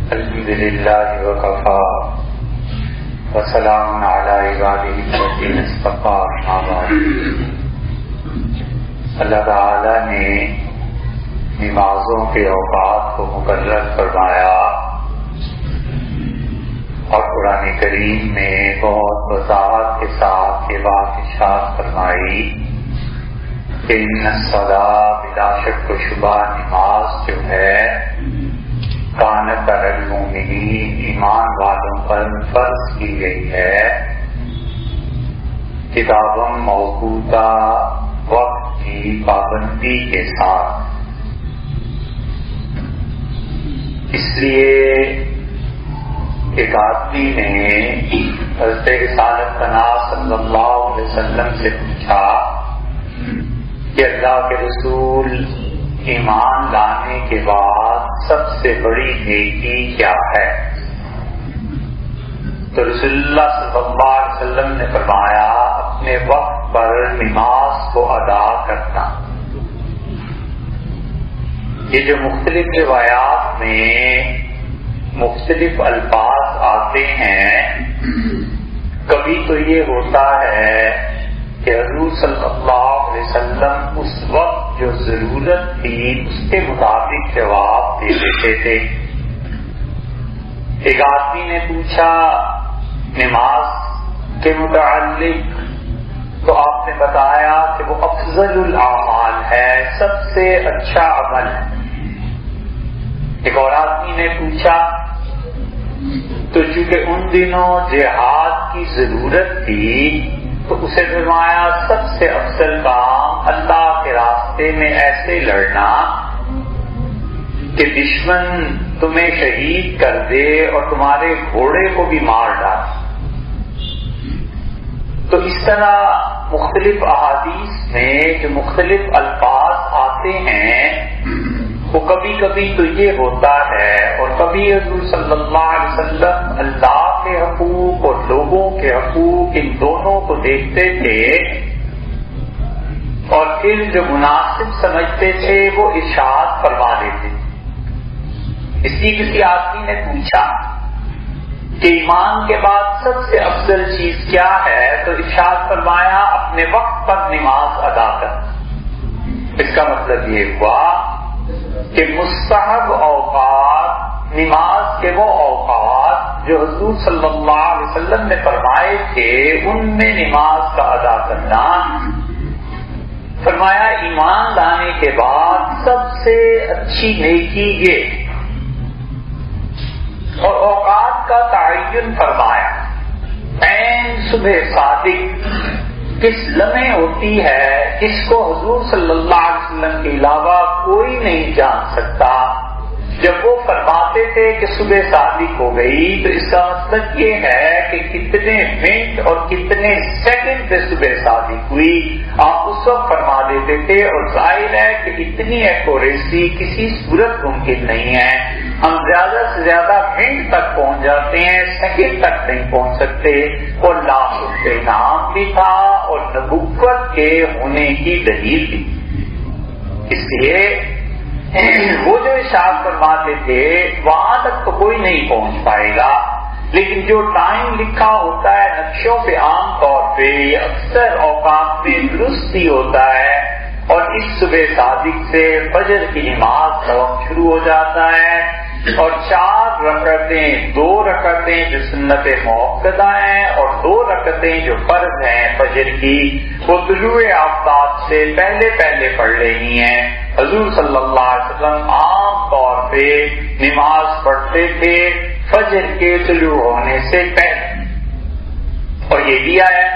الحمد للہ وکفا وسلام علی عبادہ الذین اصطفی اما بعد۔ اللہ تعالی نے نمازوں کے اوقات کو مقرر فرمایا اور قرآن کریم میں بہت وضاحت کے ساتھ یہ بات ارشاد فرمائی کہ ان الصلاۃ، بلا شک و شبہ نماز جو ہے کانت علی المؤمنین، ایمان والوں پر فرض کی گئی ہے، کتاباً موقوتا، وقت کی پابندی کے ساتھ۔ اس لیے ایک آدمی نے حضرت رسالت پناہ صلی اللہ علیہ وسلم سے پوچھا کہ اللہ کے رسول، ایمان لانے کے بعد سب سے بڑی نیکی کیا ہے؟ تو رسول اللہ صلی اللہ علیہ وسلم نے فرمایا اپنے وقت پر نماز کو ادا کرنا۔ یہ جو مختلف روایات میں مختلف الفاظ آتے ہیں، کبھی تو یہ ہوتا ہے کہ حضور صلی اللہ علیہ وسلم اس وقت جو ضرورت تھی اس کے مطابق جواب دے دیتے تھے۔ ایک آدمی نے پوچھا نماز کے متعلق، تو آپ نے بتایا کہ وہ افضل الاعمال ہے، سب سے اچھا عمل ہے۔ ایک اور آدمی نے پوچھا تو چونکہ ان دنوں جہاد کی ضرورت تھی تو اسے فرمایا سب سے افضل کام اللہ کے راستے میں ایسے لڑنا کہ دشمن تمہیں شہید کر دے اور تمہارے گھوڑے کو بھی مار ڈالے۔ تو اس طرح مختلف احادیث میں جو مختلف الفاظ آتے ہیں وہ کبھی کبھی تو یہ ہوتا ہے، اور کبھی حضور صلی اللہ علیہ وسلم اللہ کے حقوق اور لوگوں کے حقوق ان دونوں کو دیکھتے تھے اور پھر جو مناسب سمجھتے تھے وہ ارشاد فرما دیتے۔ اس لیے کسی آدمی نے پوچھا کہ ایمان کے بعد سب سے افضل چیز کیا ہے؟ تو ارشاد فرمایا اپنے وقت پر نماز ادا کرنا۔ اس کا مطلب یہ ہوا کہ مستحب اوقات، نماز کے وہ اوقات جو حضور صلی اللہ علیہ وسلم نے فرمائے تھے ان میں نماز کا ادا کرنا۔ فرمایا ایمان لانے کے بعد سب سے اچھی نیکی یہ، اور اوقات کا تعین فرمایا۔ عین صبح صادق کس لمحے ہوتی ہے جس کو حضور صلی اللہ علیہ وسلم کے علاوہ کوئی نہیں جان سکتا۔ جب وہ فرماتے تھے کہ صبح صادق ہو گئی تو اس کا مطلب یہ ہے کہ کتنے منٹ اور کتنے سیکنڈ سے صبح صادق ہوئی آپ اس وقت فرما دیتے تھے، اور ظاہر ہے کہ اتنی ایکوریسی کسی صورت ممکن نہیں ہے۔ ہم زیادہ سے زیادہ منٹ تک پہنچ جاتے ہیں، سیکنڈ تک نہیں پہنچ سکتے، اور لاکھ کا انعام بھی تھا اور نبوت کے ہونے کی دلیل بھی۔ اس لیے وہ جو ارشاد فرماتے تھے وہاں تک تو کوئی نہیں پہنچ پائے گا، لیکن جو ٹائم لکھا ہوتا ہے نقشوں پہ عام طور پہ یہ اکثر اوقات میں درست ہی ہوتا ہے، اور اس صبح صادق سے فجر کی نماز کا وقت شروع ہو جاتا ہے، اور 4 رکعتیں، 2 رکعتیں جو سنت موقدہ ہیں اور 2 رکعتیں جو فرض ہیں فجر کی، وہ طلوع آفتاب سے پہلے پڑھ لینی ہیں۔ حضور صلی اللہ علیہ وسلم عام طور پہ نماز پڑھتے تھے فجر کے طلوع ہونے سے پہلے، اور یہ بھی آیا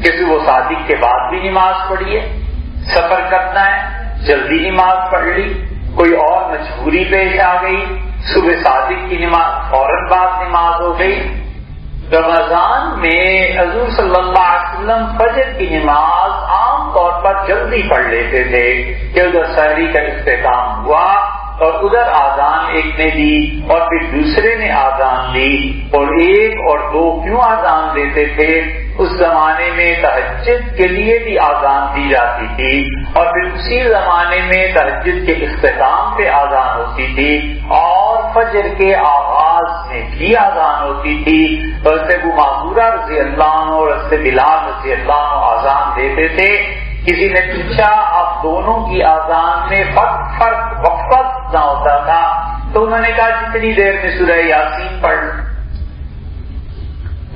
کہ صبح صادق کے بعد بھی نماز پڑھیے، سفر کرنا ہے جلدی نماز پڑھ لی، کوئی اور مجبوری پیش آ گئی صبح صادق کی نماز فوراً بعد نماز ہو گئی۔ رمضان میں حضور صلی اللہ علیہ وسلم فجر کی نماز عام طور پر جلدی پڑھ لیتے تھے کہ ادھر سحری کا اختتام ہوا اور ادھر آذان ایک نے دی اور پھر دوسرے نے آذان دی، اور 1 اور 2 کیوں آذان دیتے تھے؟ اس زمانے میں تہجد کے لیے بھی آذان دی جاتی تھی، اور پھر اسی زمانے میں تہجد کے اختتام پہ آذان ہوتی تھی، اور فجر کے آغاز میں بھی آذان ہوتی تھی. حضرت ابو معذورہ رضی اللہ عنہ اور حضرت بلال رضی اللہ عنہ آذان دیتے تھے. کسی نے پوچھا آپ دونوں کی آذان میں فرق وقفہ نہ ہوتا تھا؟ تو انہوں نے کہا جتنی دیر میں سورہ یاسین پڑھ لو،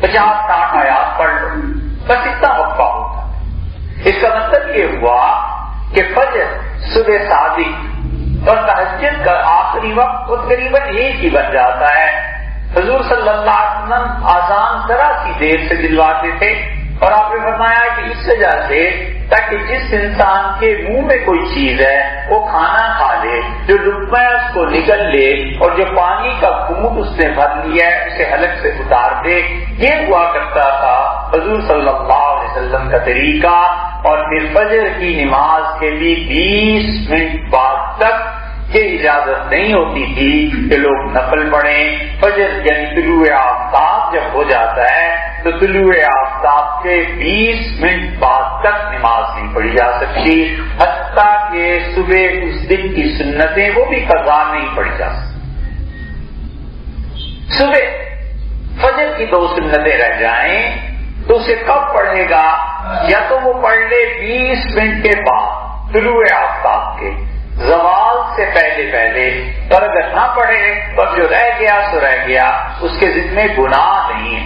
50-60 آیات پڑھ لو، بس اتنا وقفہ ہوتا. اس کا مطلب یہ ہوا کہ فجر، صبح صادق اور تہجد کا آخری وقت تقریباً ایک ہی بن جاتا ہے. حضور صلی اللہ علیہ وسلم آذان ذرا سی دیر سے دلواتے تھے اور آپ نے فرمایا کہ اس وجہ سے تاکہ جس انسان کے منہ میں کوئی چیز ہے وہ کھانا کھا لے، جو لقمہ ہے اس کو نگل لے اور جو پانی کا گھونٹ اس نے بھر لیا ہے اسے حلق سے اتار دے. یہ ہوا کرتا تھا حضور صلی اللہ علیہ وسلم کا طریقہ. اور پھر فجر کی نماز کے لیے 20 منٹ بعد تک یہ اجازت نہیں ہوتی تھی کہ لوگ نفل پڑھیں. فجر یعنی طلوع آفتاب جب ہو جاتا ہے تو طلوع آفتاب کے 20 منٹ بعد تک نماز نہیں پڑھی جا سکتی، حتیٰ کہ صبح اس دن کی سنتیں وہ بھی قضا نہیں پڑھی جا سکتی. صبح فجر کی 2 سنتیں رہ جائیں تو اسے کب پڑھے گا؟ یا تو وہ پڑھ لے 20 منٹ کے بعد طلوع آفتاب کے، زوال سے پہلے. اور اگر نہ پڑھے تو جو رہ گیا سو رہ گیا، اس کے ذمہ گناہ نہیں ہے.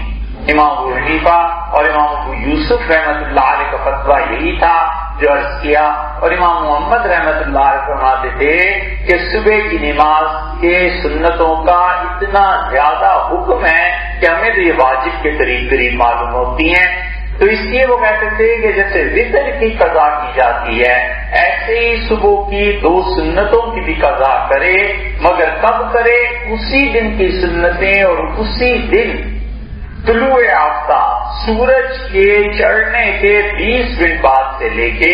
امام ابو حنیفہ اور امام ابو یوسف رحمۃ اللہ علیہ کا فتویٰ یہی تھا جو عرض کیا. اور امام محمد رحمۃ اللہ علیہ فرماتے تھے کہ صبح کی نماز کے سنتوں کا اتنا زیادہ حکم ہے کہ ہمیں تو یہ واجب کے قریب معلوم ہوتی ہیں. تو اس لیے وہ کہتے تھے کہ جیسے وتر کی قضا کی جاتی ہے ایسے ہی صبح کی 2 سنتوں کی بھی قضا کرے، مگر کب کرے؟ اسی دن کی سنتیں اور اسی دن طلوع آفتاب سورج کے چڑھنے کے 20 منٹ بعد سے لے کے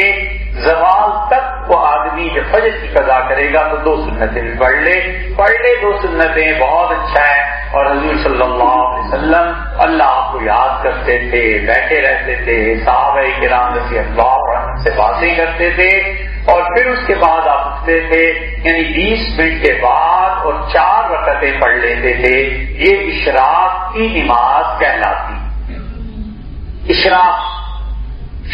زوال تک وہ آدمی جب فجر کی قضا کرے گا تو 2 سنتیں بھی پڑھ لے 2 سنتیں بہت اچھا ہے. اور حضور صلی اللہ علیہ وسلم اللہ کو یاد کرتے تھے، بیٹھے رہتے تھے، صحابہ کرام رضی اللہ عنہم سے باتیں کرتے تھے اور پھر اس کے بعد آپ اٹھتے تھے، یعنی 20 منٹ کے بعد اور 4 رکعتیں پڑھ لیتے تھے. یہ اشراق کی نماز کہلاتی. اشراق،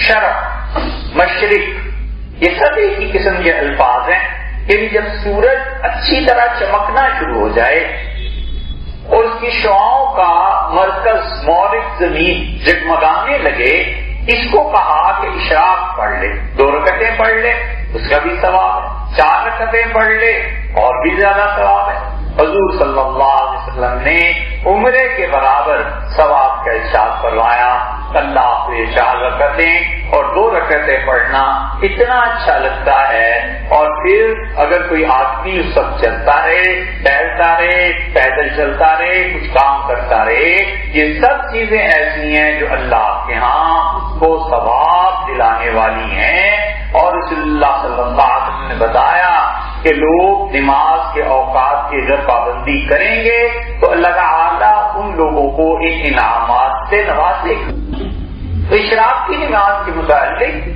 شرق، مشرق، یہ سب ایک ہی قسم کے الفاظ ہیں. یعنی جب سورج اچھی طرح چمکنا شروع ہو جائے اور اس کی شعاؤں کا مرکز مورد زمین جگمگانے لگے، اس کو کہا کہ اشراق پڑھ لے. 2 رکعتیں پڑھ لے، اس کا بھی ثواب ہے. 4 رکعتیں پڑھ لے اور بھی زیادہ ثواب ہے. حضور صلی اللہ علیہ وسلم نے عمرے کے برابر ثواب کا ارشاد فرمایا. اللہ کو یہ 4 رکعتیں اور 2 رکعتیں پڑھنا اتنا اچھا لگتا ہے. اور پھر اگر کوئی آدمی اس وقت چلتا رہے، ٹہلتا رہے، پیدل چلتا رہے، کچھ کام کرتا رہے، یہ سب چیزیں ایسی ہیں جو اللہ کے ہاں اس کو ثواب دلانے والی ہیں. اور رسول اللہ صلی اللہ علیہ وسلم نے بتایا کہ لوگ نماز کے اوقات کی اگر پابندی کریں گے تو اللہ تعالیٰ ان لوگوں کو ان انعامات سے نوازے گا. تو اشراق کی نماز کے متعلق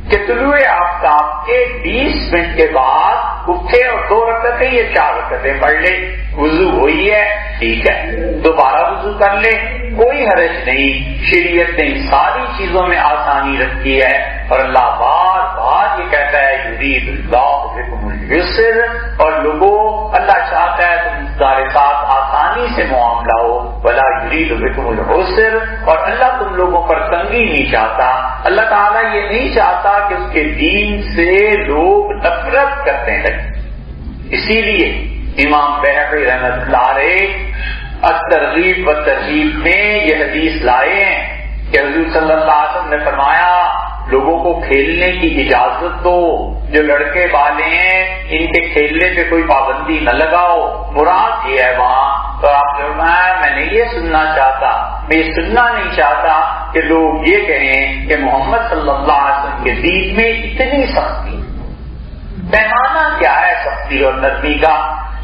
کہ طلوع آفتاب کے 20 منٹ کے بعد اٹھے اور 2 رکعتیں یا 4 رکعتیں پڑھ لے. وضو ہوئی ہے ٹھیک ہے، دوبارہ وضو کر لے، کوئی حرج نہیں. شریعت نے ساری چیزوں میں آسانی رکھی ہے اور اللہ بار بار یہ کہتا ہے یرید اللہ بکم الیسر، اور لوگوں اللہ چاہتا ہے تم تمہارے ساتھ آسانی سے معاملہ ہو، ولا یرید بکم العسر، اور اللہ تم لوگوں پر تنگی نہیں چاہتا. اللہ تعالیٰ یہ نہیں چاہتا کہ اس کے دین سے لوگ نفرت کرنے لگے. اسی لیے امام بہقی رحمۃ اللہ علیہ الترغیب و ترہیب میں یہ حدیث لائے ہیں کہ حضور صلی اللہ علیہ وسلم نے فرمایا لوگوں کو کھیلنے کی اجازت دو، جو لڑکے والے ہیں ان کے کھیلنے پہ کوئی پابندی نہ لگاؤ. مراد یہ ہے وہاں تو آپ نے فرمایا میں نہیں یہ سننا چاہتا، میں یہ سننا نہیں چاہتا کہ لوگ یہ کہیں کہ محمد صلی اللہ علیہ وسلم کے دین میں اتنی سختی. پیمانہ کیا ہے سختی اور نرمی کا؟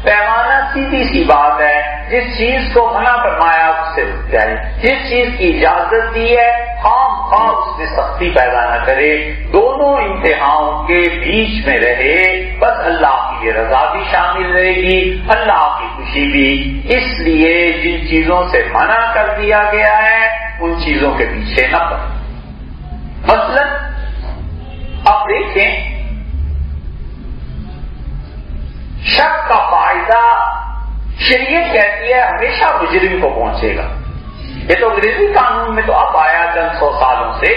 پیمانہ سیدھی سی بات ہے، جس چیز کو منع فرمایا اس سے رک جائے، جس چیز کی اجازت دی ہے خام خواہ اس میں سختی پیدا نہ کرے، دونوں انتہاؤں کے بیچ میں رہے، بس اللہ کی رضا بھی شامل رہے گی، اللہ کی خوشی بھی۔ اس لیے جن چیزوں سے منع کر دیا گیا ہے ان چیزوں کے پیچھے نہ پڑے۔ مثلا آپ دیکھیں، شک کا فائدہ شریعت کہتی ہے ہمیشہ مجرم کو پہنچے گا۔ یہ تو انگریزی قانون میں تو اب آیا چند 100 سالوں سے،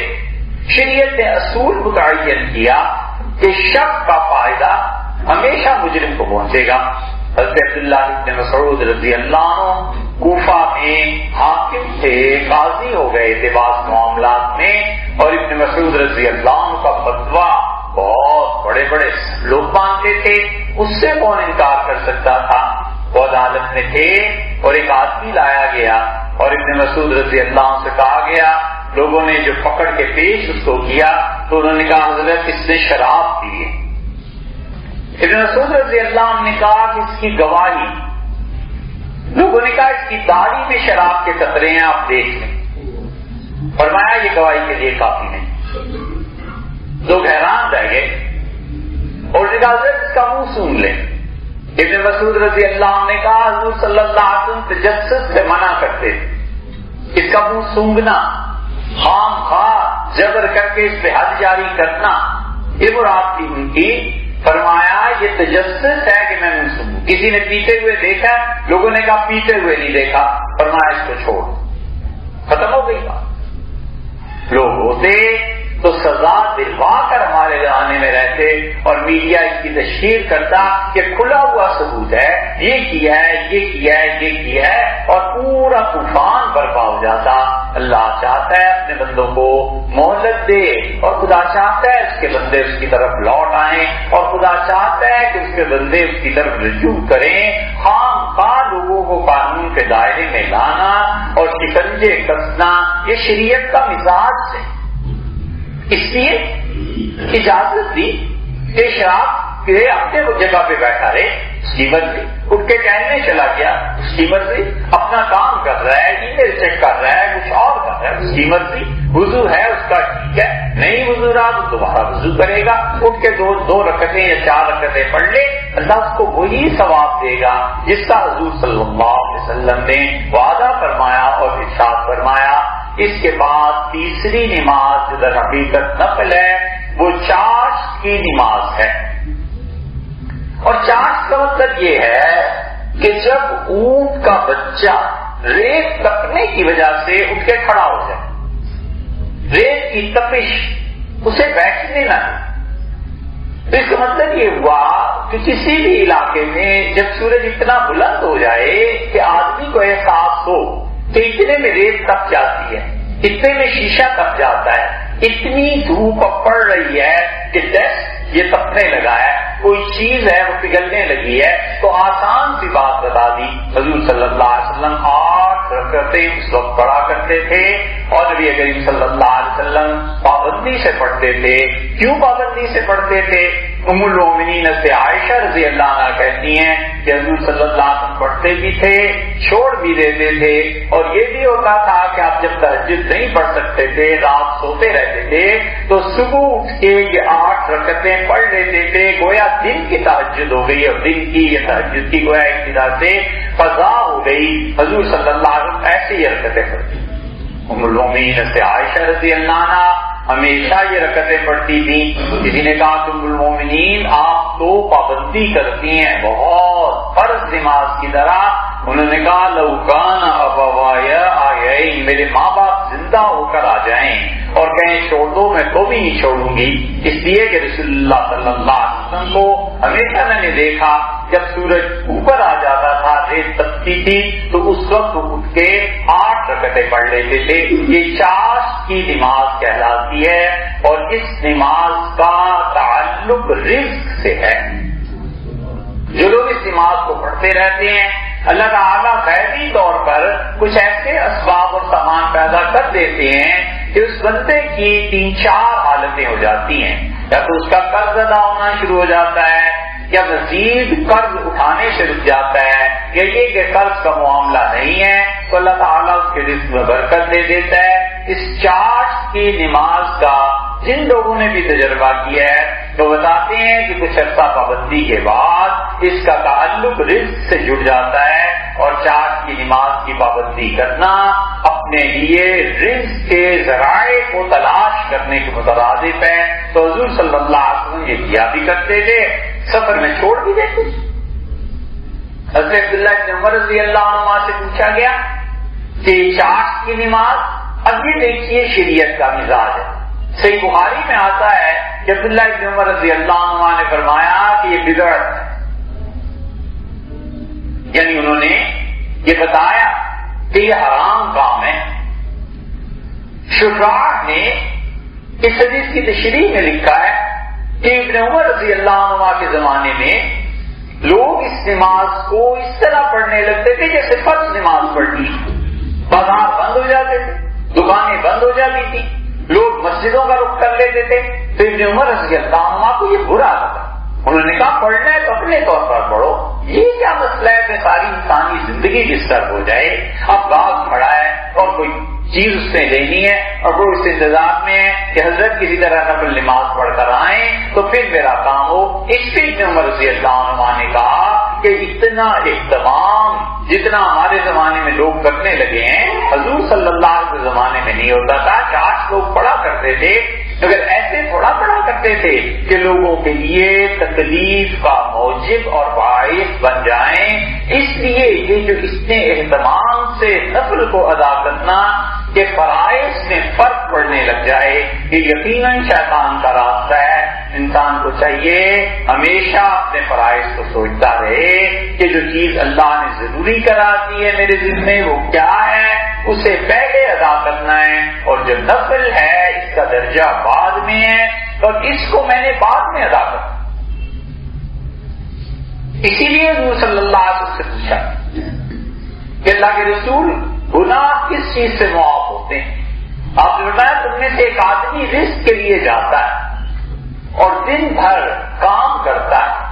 شریعت نے اصول متعین کیا کہ شک کا فائدہ ہمیشہ مجرم کو پہنچے گا۔ حضرت عبداللہ ابن مسعود رضی اللہ عنہ کوفہ میں حاکم تھے، قاضی ہو گئے تھے بعض معاملات میں، اور ابن مسعود رضی اللہ عنہ کا فتویٰ بہت بڑے بڑے لوگ مانتے تھے، اس سے کون انکار کر سکتا تھا؟ وہ عدالت میں تھے اور ایک آدمی لایا گیا اور ابن مسعود رضی اللہ عنہ سے کہا گیا، لوگوں نے جو پکڑ کے پیش اس کو کیا تو انہوں نے کہا حضرت اس نے شراب پی ہے۔ ابن مسعود رضی اللہ عنہ نے کہا کہ اس کی گواہی، لوگوں نے کہا اس کی داڑھی میں شراب کے قطرے ہیں، آپ دیکھ لیں۔ فرمایا یہ گواہی کے لیے کافی نہیں۔ لوگ حیران رہ گئے اور نے کہا حضرت اس کا منہ سونگ لیں۔ ابن مسعود رضی اللہ عنہ نے کہا حضور صلی اللہ علیہ وسلم تجسس سے منع کرتے تھے، اس کا منہ سونگنا، خام خواہ جبر کر کے اس پہ حد جاری کرنا، یہ مراد تھی ان کی۔ فرمایا یہ تجسس ہے کہ میں منہ سونگوں۔ کسی نے پیتے ہوئے دیکھا، لوگوں نے کہا پیتے ہوئے نہیں دیکھا، فرمایا اس کو چھوڑ، ختم ہو گئی بات۔ لوگ ہوتے تو سزا دلوا کر ہمارے زمانے میں رہتے اور میڈیا اس کی تشہیر کرتا کہ کھلا ہوا ثبوت ہے، یہ کیا ہے، یہ کیا ہے، یہ کیا ہے، اور پورا طوفان برپا ہو جاتا۔ اللہ چاہتا ہے اپنے بندوں کو مہلت دے، اور خدا چاہتا ہے اس کے بندے اس کی طرف لوٹ آئیں، اور خدا چاہتا ہے کہ اس کے بندے اس کی طرف رجوع کریں۔ خام خواہ لوگوں کو قانون کے دائرے میں لانا اور شکنجے کسنا یہ شریعت کا مزاج ہے۔ اس لیے اجازت دی کہ شراب کے اپنے جگہ پہ بیٹھا رہے، اس کی مرضی، اٹھ کے ٹہلنے چلا گیا، اس کی مرضی، اپنا کام کر رہا ہے، ای میل چیک کر رہا ہے، کچھ اور کر رہا ہے، اس کی مرضی، وضو ہے اس کا ٹھیک ہے، نہیں وضو رہا تو دوبارہ وضو کرے گا، اٹھ کے دو رکعتیں یا 4 رکعتیں پڑھ لے، اللہ اس کو وہی ثواب دے گا جس کا حضور صلی اللہ علیہ وسلم نے وعدہ فرمایا اور ارشاد فرمایا۔ اس کے بعد تیسری نماز جو در حقیقت نفل ہے وہ چاشت کی نماز ہے، اور چاشت کا مطلب یہ ہے کہ جب اونٹ کا بچہ ریت تپنے کی وجہ سے اٹھ کے کھڑا ہو جائے، ریت کی تپش اسے بیٹھنے نہ دے، تو اس کا مطلب یہ ہوا کہ کسی بھی علاقے میں جب سورج اتنا بلند ہو جائے کہ آدمی کو احساس ہو کہ اتنے میں ریت تپ جاتی ہے، اتنے میں شیشہ تپ جاتا ہے، اتنی دھوپ پڑ رہی ہے کہ ڈسٹ یہ تپنے لگا ہے، کوئی چیز ہے وہ پگھلنے لگی ہے، تو آسان سی بات بتا دی۔ حضور صلی اللہ علیہ وسلم 8 رکعتیں اس وقت پڑھا کرتے تھے، اور نبی کریم صلی اللہ علیہ وسلم پابندی سے پڑھتے تھے۔ کیوں پابندی سے پڑھتے تھے؟ ام المؤمنین سے عائشہ رضی اللہ عنہا کہتی ہیں کہ حضور صلی اللہ علیہ وسلم پڑھتے بھی تھے، چھوڑ بھی دیتے تھے، اور یہ بھی ہوتا تھا کہ آپ جب تہجد نہیں پڑھ سکتے تھے، رات سوتے رہتے تھے، تو صبح اٹھ کے یہ 8 رکعتیں پڑھ لیتے تھے، گویا دن کی تہجد ہو گئی، اور دن کی یہ تہجد کی گویا ایک طرح سے قضا ہو گئی۔ حضور صلی اللہ علیہ وسلم ایسے ہی رکعتیں پڑھتے۔ ام المؤمنین سے عائشہ رضی اللہ عنہا ہمیشہ یہ رکعتیں پڑھتی تھیں۔ کسی نے کہا تم المؤمنین آپ تو پابندی کرتی ہیں بہت فرض نماز کی طرح، انہوں نے کہا لو کان ابوایا آئین، میرے ماں باپ زندہ ہو کر آ جائیں اور کہیں چھوڑ دو میں تو بھی نہیں چھوڑوں گی، اس لیے کہ رسول اللہ صلی اللہ علیہ وسلم کو ہمیشہ میں نے دیکھا جب سورج اوپر آ جاتا تھا، ریت تپتی تھی، تو اس وقت اٹھ کے 8 رکعتیں پڑھ لیتے تھے۔ یہ چاشت کی نماز کہلاتی ہے، اور اس نماز کا تعلق رزق سے ہے۔ جو لوگ اس نماز کو پڑھتے رہتے ہیں، اللہ تعالیٰ غیبی طور پر کچھ ایسے اسباب اور سامان پیدا کر دیتے ہیں کہ اس بندے کی 3-4 حالتیں ہو جاتی ہیں، یا تو اس کا قرض ادا ہونا شروع ہو جاتا ہے، یا مزید قرض اٹھانے سے رک جاتا ہے، یا یہ کہ قرض کا معاملہ نہیں ہے تو اللہ تعالیٰ اس کے رزق میں برکت دے دیتا ہے، اس چاشت کی نماز کا جن لوگوں نے بھی تجربہ کیا ہے تو بتاتے ہیں کہ کچھ عرصہ پابندی کے بعد اس کا تعلق رزق سے جڑ جاتا ہے، اور چاشت کی نماز کی پابندی کرنا اپنے لیے رزق کے ذرائع کو تلاش کرنے کے مترادف ہے۔ تو حضور صلی اللہ علیہ وسلم یہ کیا بھی کرتے تھے، سفر میں چھوڑ بھی دیتے۔ حضرت عبداللہ بن عمر رضی اللہ عنہ سے پوچھا گیا کہ چاشت کی نماز، اب یہ دیکھیے شریعت کا مزاج ہے۔ صحیح بخاری میں آتا ہے کہ عبداللہ بن عمر رضی اللہ عنہ نے فرمایا کہ یہ بدعت ہے، یعنی انہوں نے یہ بتایا کہ یہ حرام کام ہے۔ شراح نے اس حدیث کی تشریح میں لکھا ہے کہ ابن عمر رضی اللہ عنہ کے زمانے میں لوگ اس نماز کو اس طرح پڑھنے لگتے تھے جیسے فرض نماز پڑھنی، بازار بند ہو جاتے تھے، دکانیں بند ہو جاتی تھی، لوگ مسجدوں کا رخ کر لیتے تھے۔ تو ابن عمر رضی اللہ عنہ کو یہ برا لگا، انہوں نے کہا پڑھنا ہے تو اپنے طور پر پڑھو، یہ کیا مسئلہ ہے کہ ساری انسانی زندگی ڈسٹرب ہو جائے۔ اب باغ کھڑا ہے اور کوئی چیز اس نے لینی ہے اور وہ اس انتظار میں ہے کہ حضرت کسی طرح نفل نماز پڑھ کر آئیں تو پھر میرا کام ہو۔ اس پہ ابن عمر رضی اللہ عنہ نے کہا کہ اتنا اہتمام جتنا ہمارے زمانے میں لوگ کرنے لگے ہیں حضور صلی اللہ علیہ وسلم کے زمانے میں نہیں ہوتا تھا۔ 4 لوگ پڑھا کرتے تھے مگر ایسے تھوڑا پڑھا کرتے تھے کہ لوگوں کے لیے تکلیف کا موجب اور باعث بن جائیں۔ اس لیے یہ جو اس نے اہتمام سے نفل کو ادا کرنا کہ فرائض میں فرق پڑنے لگ جائے، یہ یقیناً شیطان کا راستہ ہے۔ انسان کو چاہیے ہمیشہ اپنے فرائض کو سوچتا رہے کہ جو چیز اللہ نے ضروری کرا دی ہے میرے ذمے وہ کیا ہے، اسے پہلے ادا کرنا ہے، اور جو نفل ہے اس کا درجہ بعد میں ہے اور اس کو میں نے بعد میں ادا کرنا۔ اسی لیے حضور صلی اللہ علیہ وسلم سے پوچھا کہ اللہ کے رسول گناہ کس چیز سے معاف ہوتے ہیں؟ آپ نے بتایا تم میں سے ایک آدمی رزق کے لیے جاتا ہے اور دن بھر کام کرتا ہے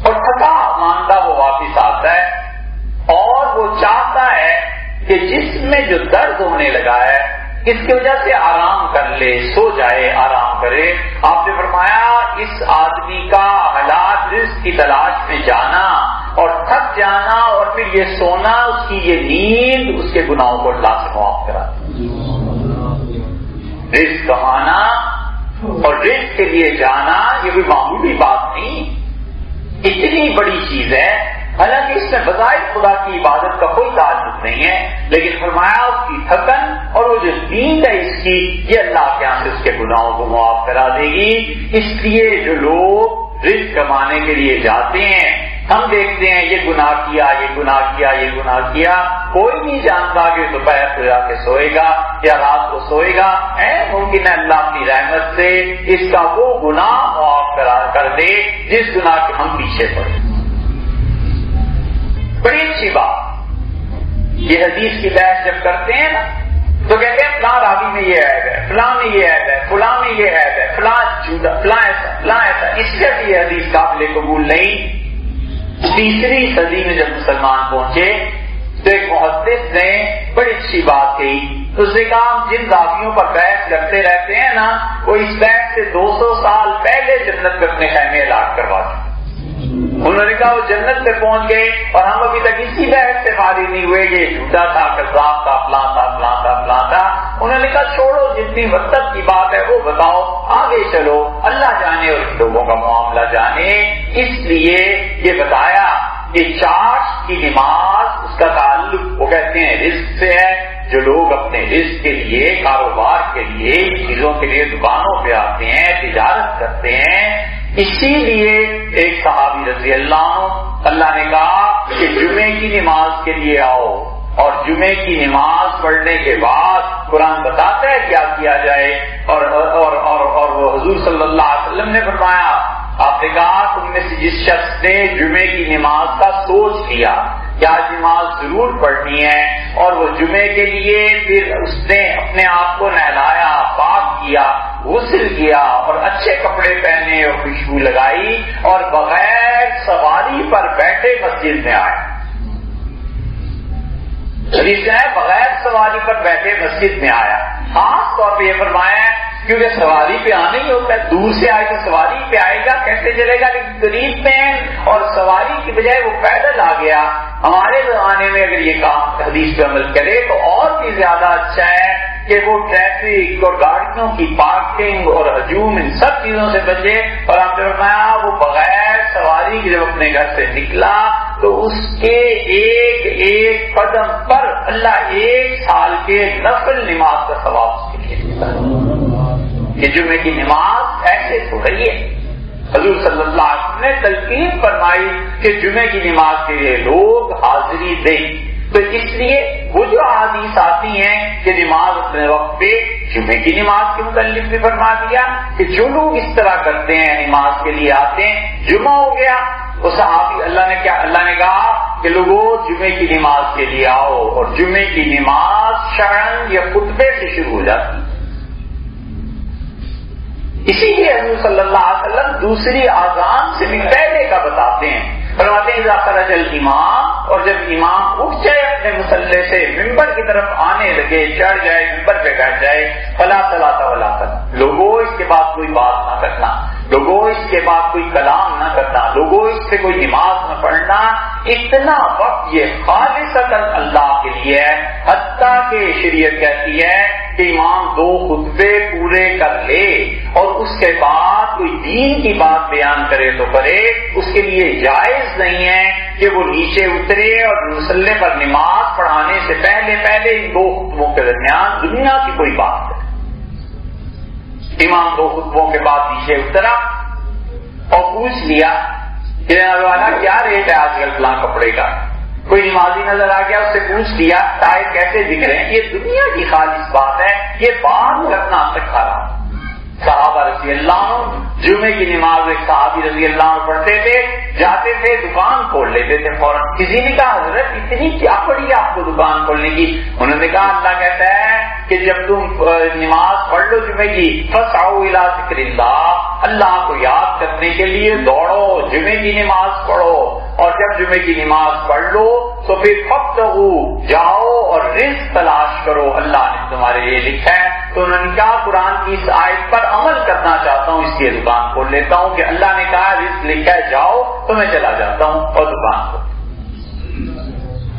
اور تھکا ماندہ وہ واپس آتا ہے اور وہ چاہتا ہے کہ جسم میں جو درد ہونے لگا ہے اس کی وجہ سے آرام کر لے، سو جائے، آرام کرے۔ آپ نے فرمایا اس آدمی کا حلال رزق کی تلاش میں جانا اور تھک جانا اور پھر یہ سونا، اس کی یہ نیند اس کے گناہوں کو اللہ سے معاف کرا۔ رزق کمانا اور رزق کے لیے جانا یہ کوئی معمولی بات نہیں، اتنی بڑی چیز ہے۔ حالانکہ اس میں بظاہر خدا کی عبادت کا کوئی تعلق نہیں ہے، لیکن فرمایا اس کی تھکن اور وہ جو نیند ہے اس کی یہ اللہ کے یہاں سے اس کے گناہوں کو معاف کرا دے گی۔ اس لیے جو لوگ رزق کمانے کے لیے جاتے ہیں ہم دیکھتے ہیں یہ گناہ کیا، یہ گناہ کیا، یہ گناہ کیا، کوئی نہیں جانتا کہ دوپہر کو جا کے سوئے گا یا رات کو سوئے گا۔ ممکن ہے اللہ اپنی رحمت سے اس کا وہ گناہ معاف کر دے جس گناہ کے ہم پیچھے پڑے۔ بڑی اچھی بات، یہ حدیث کی بحث جب کرتے ہیں نا تو کہتے ہیں فلاں راوی میں یہ عیب ہے، فلاں میں یہ عیب ہے، فلاں میں یہ عیب ہے، فلاں جھوٹا، فلاں ایسا، فلاں ایسا، اس سے بھی یہ حدیث قابل قبول نہیں۔ 3ری صدی میں جب مسلمان پہنچے تو ایک محدث نے بڑی اچھی بات کہی، اس نے کہا ہم جن راویوں پر بحث کرتے رہتے ہیں نا وہ اس بحث سے 200 سال پہلے جنت میں اپنے خیمے الاٹ کروا چکے۔ انہوں نے کہا وہ جنت پہ پہنچ گئے اور ہم ابھی تک اسی بحث سے فارغ نہیں ہوئے کہ جھوٹا تھا، کذاب تھا، فلاں تھا، فلاں تھا، فلاں تھا۔ انہوں نے کہا چھوڑو جتنی مقصد کی بات ہے وہ بتاؤ، آگے چلو، اللہ جانے اور لوگوں کا معاملہ جانے۔ اس لیے یہ بتایا کہ چاشت کی نماز اس کا تعلق وہ کہتے ہیں رزق سے ہے۔ جو لوگ اپنے رزق کے لیے، کاروبار کے لیے، چیزوں کے لیے دکانوں پہ آتے ہیں، تجارت کرتے ہیں، اسی لیے ایک صحابی رضی اللہ نے کہا کہ جمعے کی نماز کے لیے آؤ اور جمعے کی نماز پڑھنے کے بعد قرآن بتاتا ہے کیا کیا جائے، اور وہ حضور صلی اللہ علیہ وسلم نے فرمایا، آپ نے کہا تم میں سے جس شخص نے جمعے کی نماز کا سوچ لیا کہ آج نماز ضرور پڑھنی ہے اور وہ جمعے کے لیے پھر اس نے اپنے آپ کو نہلایا، پاک کیا، غسل کیا اور اچھے کپڑے پہنے اور خوشبو لگائی اور بغیر سواری پر بیٹھے مسجد میں آئے۔ حدیث ہے بغیر سواری پر بیٹھے مسجد میں آیا۔ خاص طور پہ یہ فرمایا ہے کیونکہ سواری پہ آنا ہی ہوتا ہے، دور سے آئے تو سواری پہ آئے گا، کیسے چلے گا، لیکن قریب میں اور سواری کی بجائے وہ پیدل آ گیا۔ ہمارے زمانے میں اگر یہ کام حدیث پہ عمل کرے تو اور بھی زیادہ اچھا ہے کہ وہ ٹریفک اور گاڑیوں کی پارکنگ اور ہجوم ان سب چیزوں سے بچے۔ اور آپ نے فرمایا وہ بغیر سواری کے جب اپنے گھر سے نکلا تو اس کے ایک ایک قدم پر اللہ 1 سال کے نفل نماز کا ثواب اس کے لیے دیتا ہے کہ جمعے کی نماز ایسے ہو رہی ہے۔ حضور صلی اللہ علیہ وسلم نے تلقین فرمائی کہ جمعے کی نماز کے لیے لوگ حاضری دیں، تو اس لیے وہ جو احادیث آتی ہیں کہ نماز اپنے وقت پہ، جمعے کی نماز کے متعلق بھی فرما دیا کہ جو لوگ اس طرح کرتے ہیں نماز کے لیے آتے ہیں، جمعہ ہو گیا تو صحابی اللہ نے کہا کہ لوگوں جمعے کی نماز کے لیے آؤ، اور جمعے کی نماز شرعاً یا خطبے سے شروع ہو جاتی ہے۔ اسی لیے حضور صلی اللہ علیہ وسلم دوسری اذان سے بھی پہلے کا بتاتے ہیں، فرماتے ہیں اذا خرج الامام، اور جب امام اٹھ جائے اپنے مصلی سے ممبر کی طرف آنے لگے، چڑھ جائے ممبر پہ بیٹھ جائے، فلا صلاۃ ولا صلاۃ، لوگوں اس کے بعد کوئی بات نہ کرنا، لوگوں اس کے بعد کوئی کلام نہ کرنا، لوگوں اس سے کوئی نماز نہ پڑھنا، اتنا وقت یہ خالصتاً اللہ کے لیے ہے۔ حتیٰ کہ شریعت کہتی ہے کہ امام 2 خطبے پورے کر لے اور اس کے بعد کوئی دین کی بات بیان کرے تو کرے، اس کے لیے جائز نہیں ہے کہ وہ نیچے اترے اور مصلی پر نماز پڑھانے سے پہلے ان 2 خطبوں کے درمیان دنیا کی کوئی بات ہے۔ امام 2 خطبوں کے بعد نیچے اترا اور پوچھ لیا کہ والا کیا ریٹ ہے آج کل فلاں کپڑے کا، کوئی نمازی نظر آ گیا، اس سے پوچھ لیا ٹائر کیسے دکھ رہے ہیں، یہ دنیا کی خالص بات ہے، یہ بات کرنا سکھا رہا۔ صحابہ رضی اللہ عنہ جمعے کی نماز ایک صحابی رضی اللہ عنہ پڑھتے تھے، جاتے تھے دکان کھول لیتے تھے فوراً۔ کسی نے کہا حضرت اتنی کیا پڑی آپ کو دکان کھولنے کی؟ انہوں نے کہا اللہ کہتا ہے کہ جب تم نماز پڑھ لو جمعے کی فسعوا الی ذکر اللہ، اللہ کو یاد کرنے کے لیے دوڑو، جمعے کی نماز پڑھو، اور جب جمعے کی نماز پڑھ لو تو پھر فابتغوا، جاؤ اور رزق تلاش کرو، اللہ نے تمہارے لیے لکھا ہے۔ تو انہوں نے کہا قرآن کی اس آیت پر عمل کرنا چاہتا ہوں، اس لیے دکان کھول لیتا ہوں کہ اللہ نے کہا رزق لکھا ہے جاؤ، تو میں چلا جاتا ہوں اور دکان کھول۔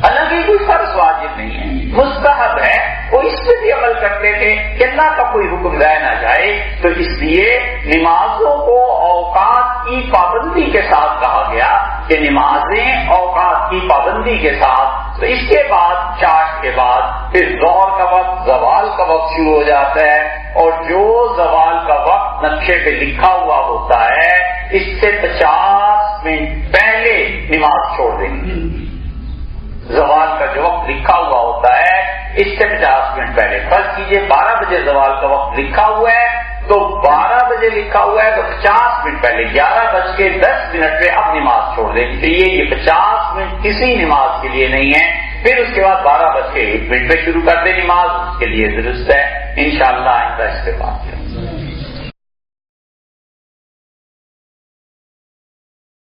حالانکہ کوئی فرض واجب نہیں ہے، مستحب ہے، وہ اس پہ بھی عمل کرتے تھے کہ اللہ کا کوئی حکم رہ نہ جائے، تو اس لیے نمازوں کو اوقات کی پابندی کے ساتھ کہا گیا کہ نمازیں اوقات کی پابندی کے ساتھ۔ تو اس کے بعد چاش کے بعد پھر ظہر کا وقت، زوال کا وقت شروع ہو جاتا ہے، اور جو زوال کا وقت نقشے پہ لکھا ہوا ہوتا ہے اس سے 50 منٹ پہلے نماز چھوڑ دیں گے۔ زوال کا جو وقت لکھا ہوا ہوتا ہے اس سے 50 منٹ پہلے، فرض کیجئے 12 بجے زوال کا وقت لکھا ہوا ہے تو 12 بجے لکھا ہوا ہے تو 50 منٹ پہلے 11:10 پہ اب نماز چھوڑ دیں گے۔ یہ 50 منٹ کسی نماز کے لیے نہیں ہے، پھر اس کے بعد 12:01 پہ شروع کر دیں نماز، اس کے لیے درست ہے۔ انشاءاللہ آئندہ اس کے بعد